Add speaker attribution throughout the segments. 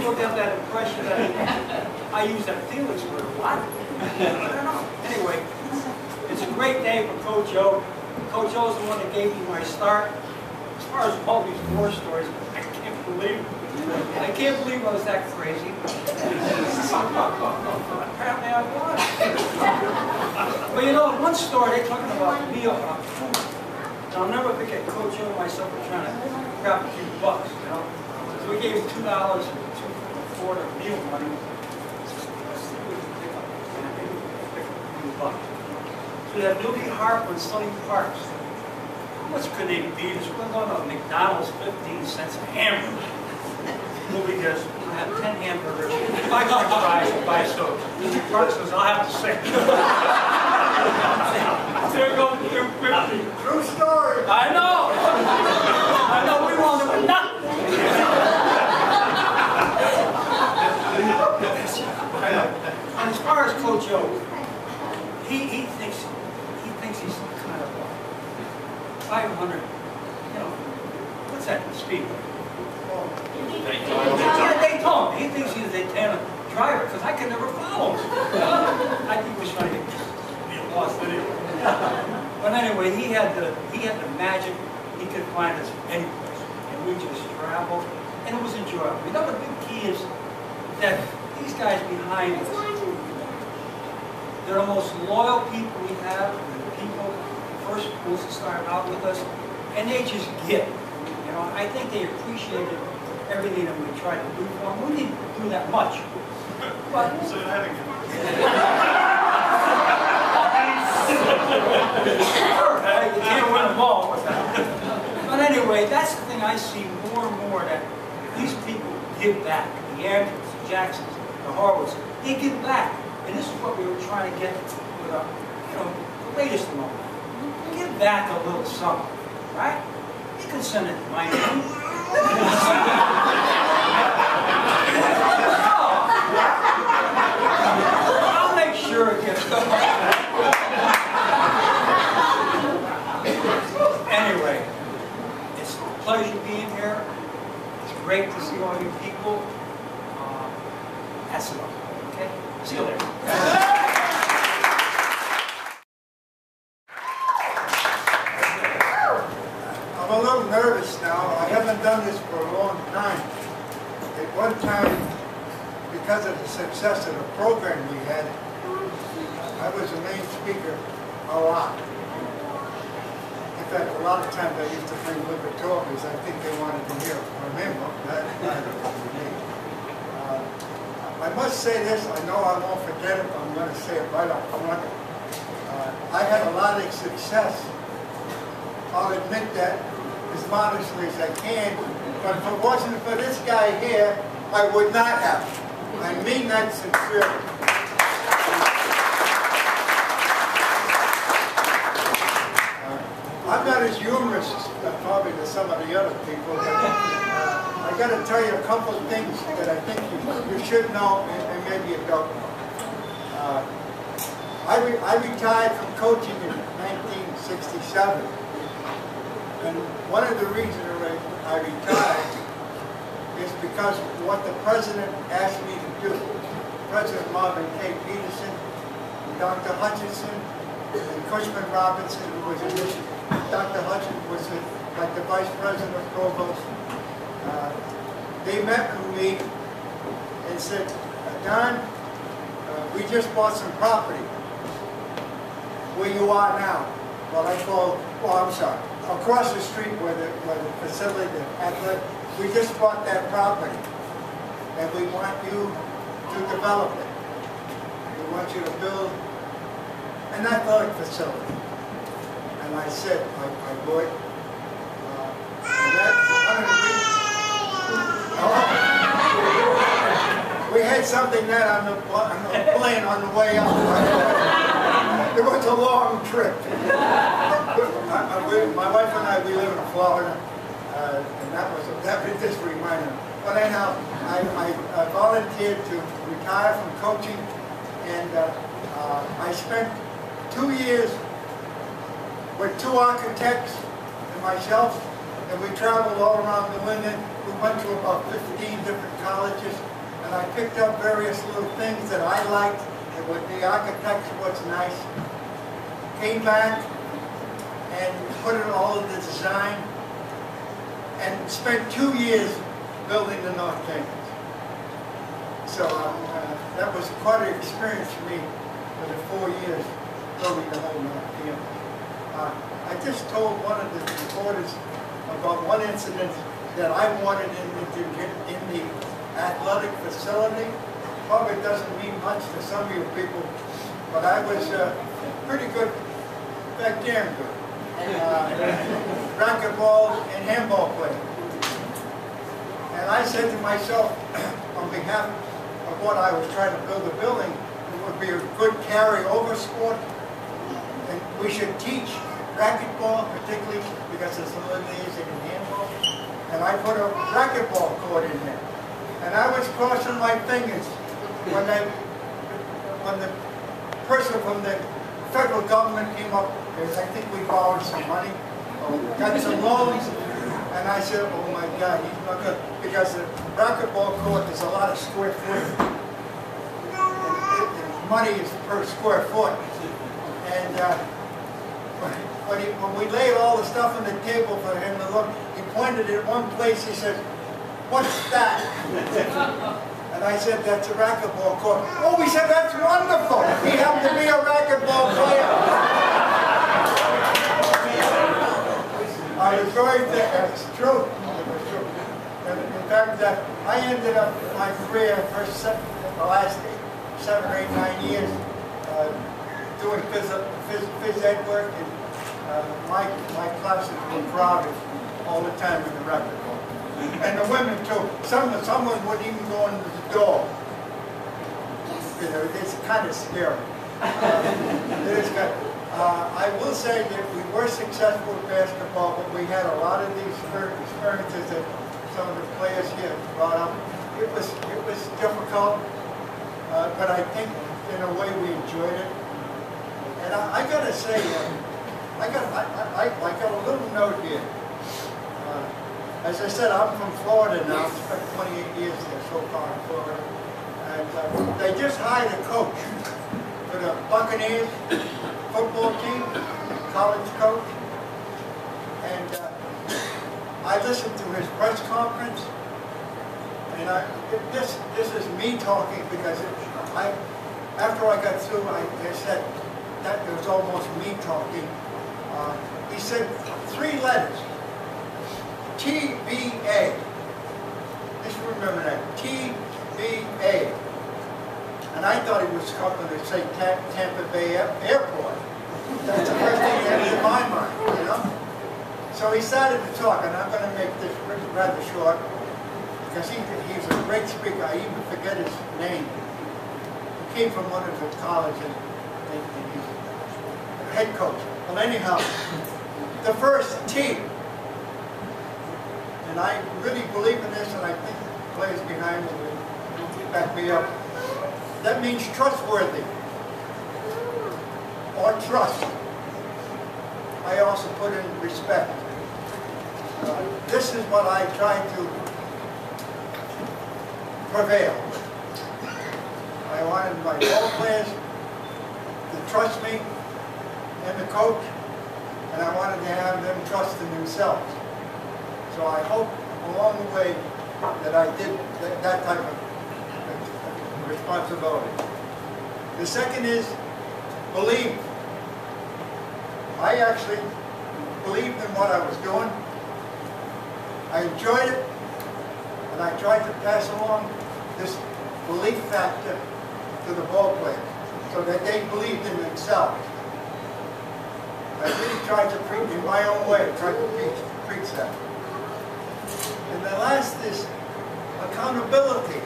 Speaker 1: people get that impression that I use that Felix word. What? I don't know. Anyway, it's a great day for Coach O. Coach O's the one that gave me my start. As far as all these war stories, I can't believe it. I can't believe I was that crazy. Apparently I was. But you know, in one story, they're talking about meal food. Now, I'll never forget Coach O and myself were trying to grab a few bucks, you know. So we gave him $2 for the meal money. So we had Louis Harper and Sonny Parks. How much could they beat us? We're going to McDonald's, 15 cents a hamburger. Louis goes, I have 10 hamburgers, 5 French fries, and 5 sodas. Louis Parks goes, I'll have the 6. There goes $2.50.
Speaker 2: True story.
Speaker 1: I know. I know. We won't do nothing. And as far as Coach O, he thinks he's some kind of 500. You know, what's that speed? Daytona. He thinks he's a Daytona driver because I can never follow him. I think we're trying to get lost anyway. But anyway, he had the magic. He could find us any place, and we just traveled, and it was enjoyable. You know, the big key is that these guys behind us, they're the most loyal people we have. The people first schools that started out with us, and they just get it. You know, I think they appreciated everything that we tried to do for them. We didn't do that much. But
Speaker 2: So you're having it.
Speaker 1: You can't win them all with that. But anyway, that's the thing I see more and more, that these people give back. The Andrews, the Jacksons, the Horwitz, they give back. And this is what we were trying to get with our, you know, the latest moment. Give back a little something, right? You can send it to my name. I'll make sure it gets done. Anyway, it's a pleasure being here. It's great to see all you people. That's enough. Okay? See you later.
Speaker 2: I'm a little nervous now. I haven't done this for a long time. At one time, because of the success of the program we had, I was the main speaker a lot. In fact, a lot of times I used to bring libertarians. I think they wanted to hear from him. That was me. I must say this. I know I won't forget it, but I'm going to say it right up front. I had a lot of success. I'll admit that as modestly as I can, but if it wasn't for this guy here, I would not have. I mean that sincerely. I'm not as humorous probably as some of the other people, but I got to tell you a couple of things that I think you should know and maybe you don't know. I retired from coaching in 1967. And one of the reasons I retired is because what the president asked me to do. President Marvin K. Peterson, Dr. Hutchinson, and Cushman Robinson, who was in Michigan. Dr. Hutchinson was like the vice president of provost. They met with me and said, Don, we just bought some property where you are now. Well, I called, I'm sorry, across the street where the facility, the athletic, we just bought that property, and we want you to develop it. We want you to build an athletic facility. And I said, I would. And that's one of the reasons. We had something that on the plane on the way up. It was a long trip. My wife and I, we live in Florida, and that was just a reminder. But anyhow, I volunteered to retire from coaching, and I spent 2 years with 2 architects and myself, and we traveled all around New England. We went to about 15 different colleges. and I picked up various little things that I liked, and what the architecture was nice. Came back and put in all of the design, and spent 2 years building the North Campus. So that was quite an experience for me for the 4 years building the whole North Campus. I just told one of the reporters about one incident that I wanted in the athletic facility. Probably doesn't mean much to some of you people, but I was pretty good, back damn good. Racquetball and handball player. And I said to myself, on behalf of what I was trying to build a building, it would be a good carry-over sport, and we should teach racquetball, particularly because it's a little easier than handball. And I put a racquetball court in there. And I was crossing my fingers when the person from the federal government came up, because I think we borrowed some money, or got some loans, and I said, oh my God, he's not good, because the racquetball court is a lot of square foot. And money is per square foot. And when we laid all the stuff on the table for him to look, he pointed at one place, he said, what's that? And I said, that's a racquetball court. Oh, he said, that's wonderful. He happened to be a racquetball player. I was very thick, that's true. And in fact, I ended up my career, the last 7 or 8, 9 years, doing phys ed work, and my classes were crowded all the time with the racquetball. And the women too. Someone wouldn't even go into the door. You know, it's kind of scary. It is good. I will say that we were successful with basketball, but we had a lot of these experiences that some of the players here brought up. It was difficult, but I think in a way we enjoyed it. And I gotta say, I got a little note here. As I said, I'm from Florida now. I spent 28 years there so far in Florida. And they just hired a coach for the Buccaneers football team, college coach. And I listened to his press conference. And this is me talking because after I got through, I said that it was almost me talking. He said 3 letters. TBA. Just remember that. TBA. And I thought he was going to say Tampa Bay Airport. That's the first thing that came to my mind, you know? So he started to talk, and I'm going to make this rather short, because he's a great speaker. I even forget his name. He came from one of the colleges, and he's a head coach. Well, anyhow, the first T. And I really believe in this, and I think the players behind me will back me up. That means trustworthy, or trust. I also put in respect. This is what I try to prevail. I wanted my ball players to trust me and the coach, and I wanted to have them trust in themselves. So I hope along the way that I did that type of responsibility. The second is believe. I actually believed in what I was doing. I enjoyed it, and I tried to pass along this belief factor to the ball players so that they believed in themselves. I really tried to preach in my own way, tried to preach that. And the last is accountability.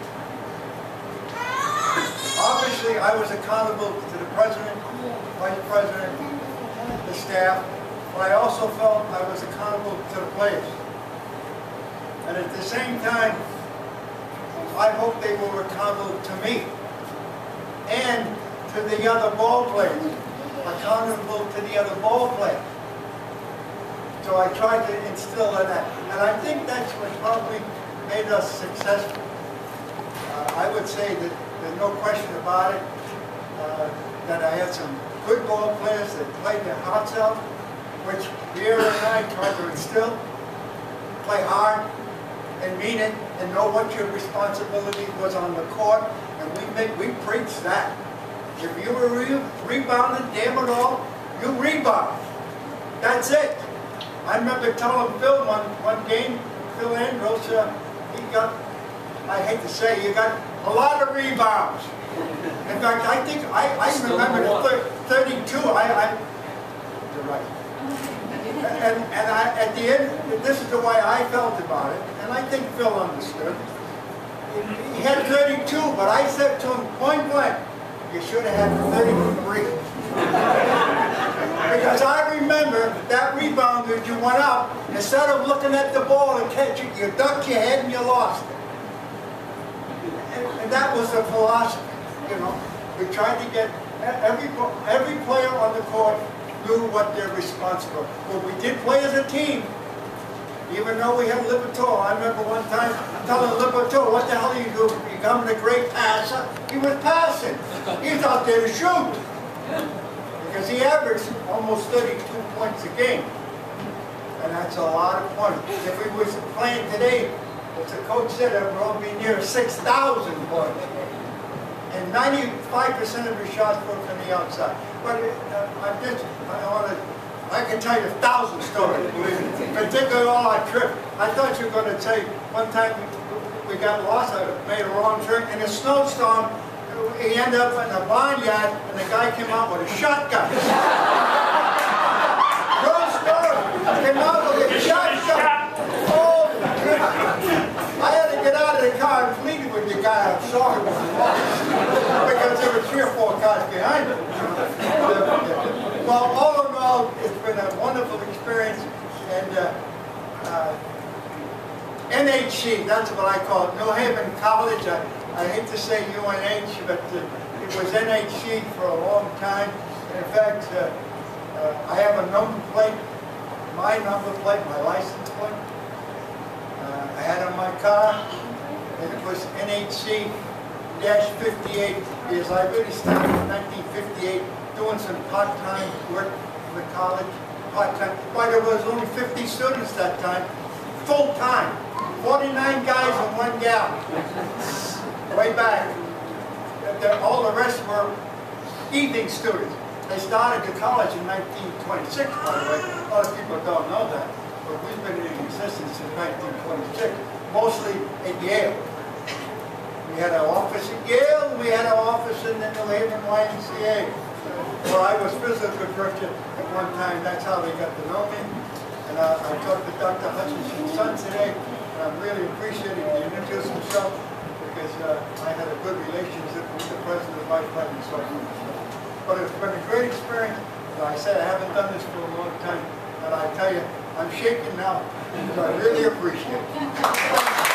Speaker 2: Obviously, I was accountable to the president, vice president, the staff, but I also felt I was accountable to the players. And at the same time, I hope they were accountable to me and to the other ball players, accountable to the other ball players. So I tried to instill that. And I think that's what probably made us successful. I was would say that there's no question about it, that I had some good ball players that played their hearts out, which Vera and I tried to instill. Play hard and mean it and know what your responsibility was on the court, and we preach that. If you were rebounding, damn it all, you rebound. That's it. I remember telling Phil one game, Phil Andrews, he got, I hate to say, he got a lot of rebounds. In fact, I think, I remember the 32, you're right. And at the end, this is the way I felt about it, and I think Phil understood. He had 32, but I said to him point blank, you should have had 33. Because I remember that rebound that you went up, instead of looking at the ball and catching it, you ducked your head and you lost it. And that was the philosophy, you know. We tried to get every player on the court knew what they're responsible. But we did play as a team, even though we had Liberatore. I remember one time telling Liberatore, what the hell are you doing? You're becoming a great passer. He was passing. He was out there to shoot. Because he averaged almost 32 points a game. And that's a lot of points. If we was playing today, as the coach said, it would be near 6,000 points. And 95% of your shots were from the outside. But I can tell you 1,000 stories, believe me. Particularly all our trip. I thought you were going to say, one time we got lost, I made a wrong turn, in a snowstorm, he ended up in a barnyard, and the guy came out with a shotgun. True story. Came out with a shotgun. Oh, I had to get out of the car and plead with the guy. I'm sorry, because there were 3 or 4 cars behind him. Well, all in all, it's been a wonderful experience, and NHC, that's what I call it, New Haven College. I hate to say UNH, but it was NHC for a long time. In fact, I have a number plate, my number plate, my license plate. I had on my car, and it was NHC-58, because I really started in 1958 doing some part-time work for the college, part-time. Why, there was only 50 students that time, full-time, 49 guys and 1 gal. Way back, all the rest were evening students. They started the college in 1926, by the way. A lot of people don't know that, but we've been in existence since 1926, mostly at Yale. We had an office at Yale, and we had an office in the New Haven YMCA, where I was physical director at one time. That's how they got to know me. And I talked to Dr. Hutchinson's son today, and I'm really appreciating he introduced himself, because I had a good relationship with the president and vice president, so I knew him. But it's been a great experience. As I said, I haven't done this for a long time, but I tell you, I'm shaking now, because I really appreciate it.